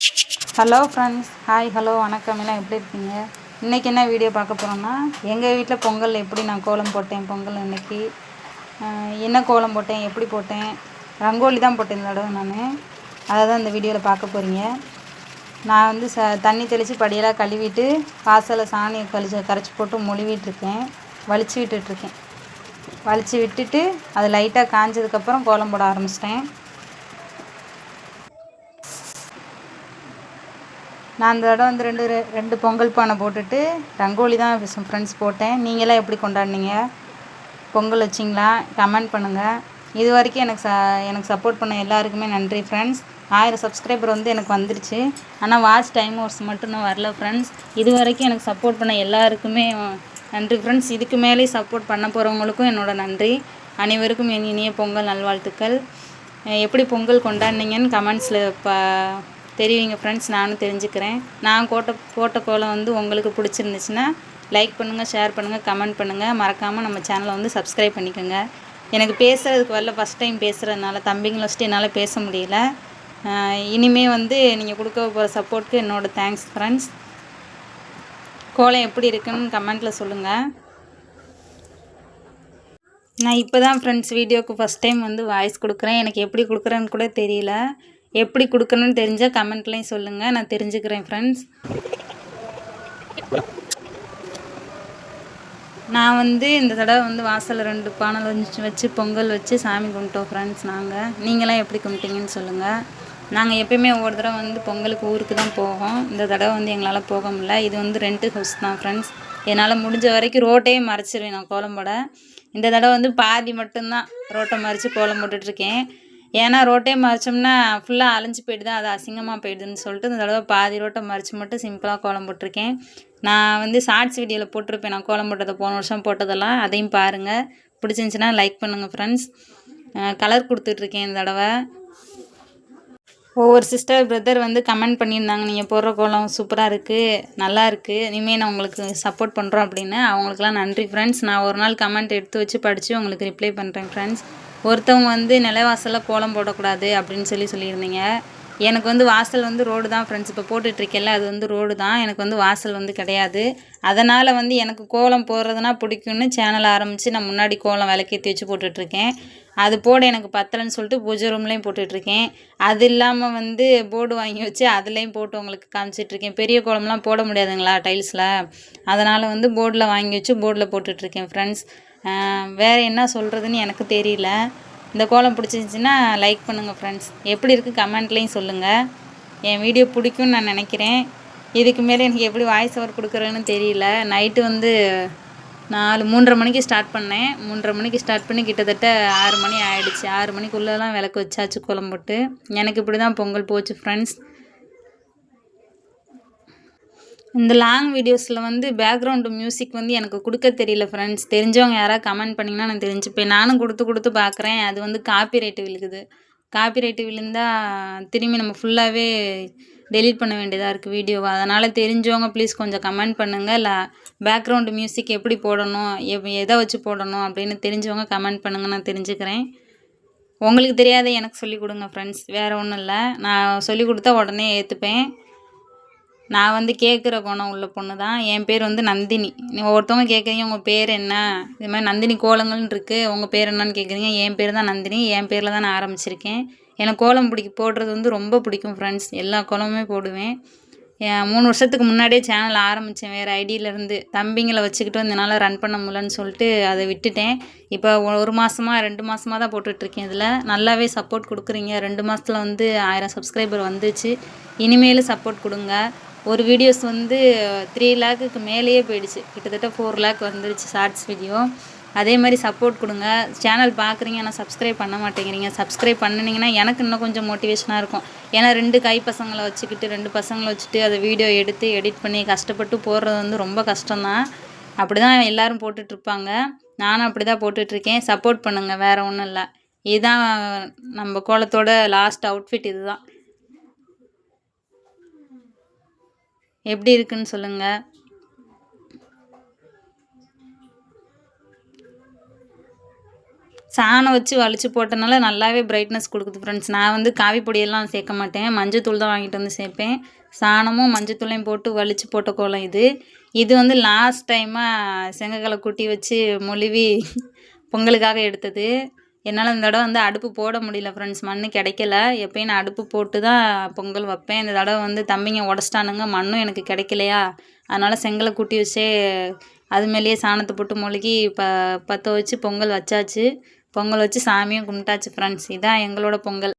Hello friends, hi hello வணக்கம். எல்லாம் எப்படி இருக்கீங்க? இன்றைக்கி என்ன வீடியோ பார்க்க போகிறோன்னா, எங்கள் வீட்டில் பொங்கல் எப்படி நான் கோலம் போட்டேன். பொங்கல் அன்னைக்கு என்ன கோலம் போட்டேன், எப்படி போட்டேன், ரங்கோலி தான் போட்டேன் இந்த தடவை நான். அதை தான் இந்த வீடியோவில் பார்க்க போகிறீங்க. நான் வந்து தண்ணி தெளித்து படியெல்லாம் கழுவிட்டு வாசலில் சாணியை கரைச்சி போட்டு மொழிவிட்டுருக்கேன். வலிச்சு விட்டுட்ருக்கேன். வலிச்சு விட்டுட்டு அது லைட்டாக காஞ்சதுக்கப்புறம் கோலம் போட ஆரம்பிச்சிட்டேன். நான் அந்த தடவை வந்து ரெண்டு பொங்கல் பானை போட்டுட்டு ரங்கோலி தான் ஃப்ரெண்ட்ஸ் போட்டேன். நீங்களாம் எப்படி கொண்டாடினீங்க? பொங்கல் வச்சிங்களா? கமெண்ட் பண்ணுங்கள். இது வரைக்கும் எனக்கு சப்போர்ட் பண்ண எல்லாருக்குமே நன்றி ஃப்ரெண்ட்ஸ். 1000 சப்ஸ்கிரைபர் வந்து எனக்கு வந்துருச்சு. ஆனால் வாட்ச் டைம் ஹவர்ஸ் மட்டும் இன்னும் வரல ஃப்ரெண்ட்ஸ். இது வரைக்கும் எனக்கு சப்போர்ட் பண்ண எல்லாருக்குமே நன்றி ஃப்ரெண்ட்ஸ். இதுக்கு மேலே சப்போர்ட் பண்ண போகிறவங்களுக்கும் என்னோட நன்றி. அனைவருக்கும் என் இனிய பொங்கல் நல்வாழ்த்துக்கள். எப்படி பொங்கல் கொண்டாடினீங்கன்னு கமெண்ட்ஸில் தெரிவிங்க ஃப்ரெண்ட்ஸ். நானும் தெரிஞ்சுக்கிறேன். நான் போட்ட கோலம் வந்து உங்களுக்கு பிடிச்சிருந்துச்சுன்னா லைக் பண்ணுங்கள், ஷேர் பண்ணுங்கள், கமெண்ட் பண்ணுங்கள். மறக்காமல் நம்ம சேனலை வந்து சப்ஸ்கிரைப் பண்ணிக்கோங்க. எனக்கு பேசுகிறதுக்கு வரல, ஃபஸ்ட் டைம் பேசுகிறதுனால தம்பிங்களை வச்சுட்டு என்னால் பேச முடியல. இனிமேல் வந்து நீங்கள் கொடுக்க போகிற சப்போர்ட்டுக்கு என்னோடய தேங்க்ஸ் ஃப்ரெண்ட்ஸ். கோலம் எப்படி இருக்குன்னு கமெண்ட்டில் சொல்லுங்கள். நான் இப்போ தான் ஃப்ரெண்ட்ஸ் வீடியோவுக்கு ஃபஸ்ட் டைம் வந்து வாய்ஸ் கொடுக்குறேன். எனக்கு எப்படி கொடுக்குறேன்னு கூட தெரியல. எப்படி கொடுக்கணும்னு தெரிஞ்சால் கமெண்ட்லேயும் சொல்லுங்கள், நான் தெரிஞ்சுக்கிறேன் ஃப்ரெண்ட்ஸ். நான் வந்து இந்த தடவை வந்து வாசலில் 2 பானை வச்சு பொங்கல் வச்சு சாமி கும்பிட்டோம் ஃப்ரெண்ட்ஸ். நீங்களாம் எப்படி கும்பிட்டீங்கன்னு சொல்லுங்கள். நாங்கள் எப்பயுமே ஒவ்வொரு தடவை வந்து பொங்கலுக்கு ஊருக்கு தான் போவோம். இந்த தடவை வந்து எங்களால் போக முடியல. இது வந்து ரெண்ட் ஹவுஸ் தான் ஃப்ரெண்ட்ஸ். என்னால் முடிஞ்ச வரைக்கும் ரோட்டையே மறைச்சிருவேன் நான் கோலம் போட. இந்த தடவை வந்து பாதி மட்டும்தான் ரோட்டை மறைச்சி கோலம் போட்டுட்ருக்கேன். ஏன்னா ரோட்டே மறைச்சோம்னா ஃபுல்லாக அலைஞ்சு போய்டுது, அது அசிங்கமாக போயிடுதுன்னு சொல்லிட்டு இந்த தடவை பாதி ரோட்டை மறைச்சி மட்டும் சிம்பிளாக கோலம் போட்டிருக்கேன். நான் வந்து ஷார்ட்ஸ் வீடியோவில் போட்டிருப்பேன் நான் கோலம் போட்டதை, போன வருஷம் போட்டதெல்லாம். அதையும் பாருங்கள். பிடிச்சிருந்துச்சின்னா லைக் பண்ணுங்கள் ஃப்ரெண்ட்ஸ். கலர் கொடுத்துட்ருக்கேன் இந்த தடவை. ஒவ்வொரு சிஸ்டர் பிரதர் வந்து கமெண்ட் பண்ணியிருந்தாங்க, நீங்கள் போடுற கோலம் சூப்பராக இருக்குது, நல்லா இருக்குது, இனிமேல் நான் உங்களுக்கு சப்போர்ட் பண்ணுறோம் அப்படின்னு. அவங்களுக்குலாம் நன்றி ஃப்ரெண்ட்ஸ். நான் ஒரு நாள் கமெண்ட் எடுத்து வச்சு படித்து உங்களுக்கு ரிப்ளை பண்ணுறேன் ஃப்ரெண்ட்ஸ். ஒருத்தவங்க வந்து நிலைவாசலில் கோலம் போடக்கூடாது அப்படின்னு சொல்லியிருந்தீங்க. எனக்கு வந்து வாசல் வந்து ரோடு தான் ஃப்ரெண்ட்ஸ். இப்போ போட்டுட்ருக்கேன்ல அது வந்து ரோடு தான். எனக்கு வந்து வாசல் வந்து கிடையாது. அதனால் வந்து எனக்கு கோலம் போடுறதுனா பிடிக்கும்னு சேனல் ஆரம்பித்து நான் முன்னாடி கோலம் விளக்கேற்றி வச்சு போட்டுட்ருக்கேன். அது போட எனக்கு பத்தலைன்னு சொல்லிட்டு பூஜை ரூம்லேயும் போட்டுட்ருக்கேன். அது இல்லாமல் வந்து போர்டு வாங்கி வச்சு அதுலேயும் போட்டு உங்களுக்கு காமிச்சிட்ருக்கேன். பெரிய கோலம்லாம் போட முடியாதுங்களா டைல்ஸில், அதனால் வந்து போர்டில் வாங்கி வச்சு போர்டில் போட்டுட்ருக்கேன் ஃப்ரெண்ட்ஸ். வேறு என்ன சொல்கிறதுன்னு எனக்கு தெரியல. இந்த கோலம் பிடிச்சிருந்துச்சின்னா லைக் பண்ணுங்கள் ஃப்ரெண்ட்ஸ். எப்படி இருக்குது கமெண்ட்லேயும் சொல்லுங்கள். என் வீடியோ பிடிக்கும்னு நான் நினைக்கிறேன். இதுக்கு மேலே எனக்கு எப்படி வாய்ஸ் ஓவர் கொடுக்குறேன்னு தெரியல. நைட்டு வந்து 3:30 மணிக்கு ஸ்டார்ட் பண்ணேன். 3:30 மணிக்கு ஸ்டார்ட் பண்ணி கிட்டத்தட்ட 6 மணி ஆகிடுச்சு. 6 மணிக்குள்ளெலாம் விளக்கு வச்சாச்சு கோலம் போட்டு. எனக்கு இப்படி தான் பொங்கல் போச்சு ஃப்ரெண்ட்ஸ். இந்த லாங் வீடியோஸில் வந்து பேக்ரவுண்டு மியூசிக் வந்து எனக்கு கொடுக்க தெரியல ஃப்ரெண்ட்ஸ். தெரிஞ்சவங்க யாராவது கமெண்ட் பண்ணிங்கன்னா நான் தெரிஞ்சுப்பேன். நானும் கொடுத்து பார்க்குறேன். அது வந்து காப்பிரைட்டு விழுகுது. காப்பிரைட்டு விழுந்தால் திரும்பி நம்ம ஃபுல்லாகவே டெலீட் பண்ண வேண்டியதாக இருக்குது வீடியோவை. அதனால் தெரிஞ்சவங்க ப்ளீஸ் கொஞ்சம் கமெண்ட் பண்ணுங்கள். இல்லை பேக்ரவுண்டு மியூசிக் எப்படி போடணும், எதை வச்சு போடணும் அப்படின்னு தெரிஞ்சவங்க கமெண்ட் பண்ணுங்கள், நான் தெரிஞ்சுக்கிறேன். உங்களுக்கு தெரியாத எனக்கு சொல்லிக் கொடுங்க ஃப்ரெண்ட்ஸ். வேறு ஒன்றும் இல்லை, நான் சொல்லிக் கொடுத்தா உடனே ஏற்றுப்பேன். நான் வந்து கேட்குற குணம் உள்ள பொண்ணு தான். என் பேர் வந்து நந்தினி. ஒவ்வொருத்தவங்க கேட்குறீங்க உங்கள் பேர் என்ன, இது மாதிரி நந்தினி கோலங்கள்னு இருக்குது, உங்கள் பேர் என்னன்னு கேட்குறீங்க. என் பேர் தான் நந்தினி. என் பேரில் தான் நான் ஆரம்பிச்சிருக்கேன். எனக்கு கோலம் போடுறது வந்து ரொம்ப பிடிக்கும் ஃப்ரெண்ட்ஸ். எல்லா கோலமுமே போடுவேன். 3 வருஷத்துக்கு முன்னாடியே சேனல் ஆரம்பித்தேன் வேறு ஐடியிலேருந்து. தம்பிங்களை வச்சுக்கிட்டு வந்து என்னால் ரன் பண்ண முடியலன்னு சொல்லிட்டு அதை விட்டுட்டேன். இப்போ 1 மாதமா 2 மாதமாக தான் போட்டுட்ருக்கேன். இதில் நல்லாவே சப்போர்ட் கொடுக்குறீங்க. 2 மாதத்தில் வந்து 1000 சப்ஸ்கிரைபர் வந்துச்சு. இனிமேலும் சப்போர்ட் கொடுங்க. ஒரு வீடியோஸ் வந்து 3 லேக்குக்கு மேலேயே போயிடுச்சு. கிட்டத்தட்ட 4 லேக் வந்துருச்சு ஷார்ட்ஸ் வீடியோ. அதே மாதிரி சப்போர்ட் கொடுங்க. சேனல் பார்க்குறீங்க ஆனால் சப்ஸ்கிரைப் பண்ண மாட்டேங்கிறீங்க. சப்ஸ்கிரைப் பண்ணினீங்கன்னா எனக்கு இன்னும் கொஞ்சம் மோட்டிவேஷனாக இருக்கும். ஏன்னா 2 கை பசங்களை வச்சுக்கிட்டு 2 பசங்களை வச்சுட்டு அதை வீடியோ எடுத்து எடிட் பண்ணி கஷ்டப்பட்டு போடுறது வந்து ரொம்ப கஷ்டம்தான். அப்படி தான் எல்லோரும் போட்டுட்ருப்பாங்க. நானும் அப்படி தான் போட்டுட்ருக்கேன். சப்போர்ட் பண்ணுங்கள், வேறு ஒன்றும் இல்லை. இதுதான் நம்ம கோலத்தோட லாஸ்ட் அவுட்ஃபிட். இதுதான் எப்படி இருக்குன்னு சொல்லுங்கள். சாணம் வச்சு வலிச்சு போட்டனால நல்லாவே பிரைட்னஸ் கொடுக்குது ஃப்ரெண்ட்ஸ். நான் வந்து காவி பொடியெல்லாம் சேர்க்க மாட்டேன், மஞ்சத்தூள் தான் வாங்கிட்டு வந்து சேர்ப்பேன். சாணமும் மஞ்சத்தூளையும் போட்டு வலிச்சு போட்ட கோலம் இது. இது வந்து லாஸ்ட் டைமாக செங்கக்கல்லை குட்டி வச்சு மொழுவி பொங்கலுக்காக எடுத்தது. என்னால் இந்த தடவை வந்து அடுப்பு போட முடியல ஃப்ரெண்ட்ஸ், மண் கிடைக்கல. எப்பயும் நான் அடுப்பு போட்டு தான் பொங்கல் வைப்பேன். இந்த தடவை வந்து தம்பிங்க உடச்சிட்டானுங்க, மண்ணும் எனக்கு கிடைக்கலையா, அதனால் செங்கலை குட்டி வச்சே அது மேலேயே சாணத்தை போட்டு மொழுகி பற்ற வச்சு பொங்கல் வச்சாச்சு. பொங்கல் வச்சு சாமியும் கும்பிட்டாச்சு ஃப்ரெண்ட்ஸ். இதான் எங்களோட பொங்கல்.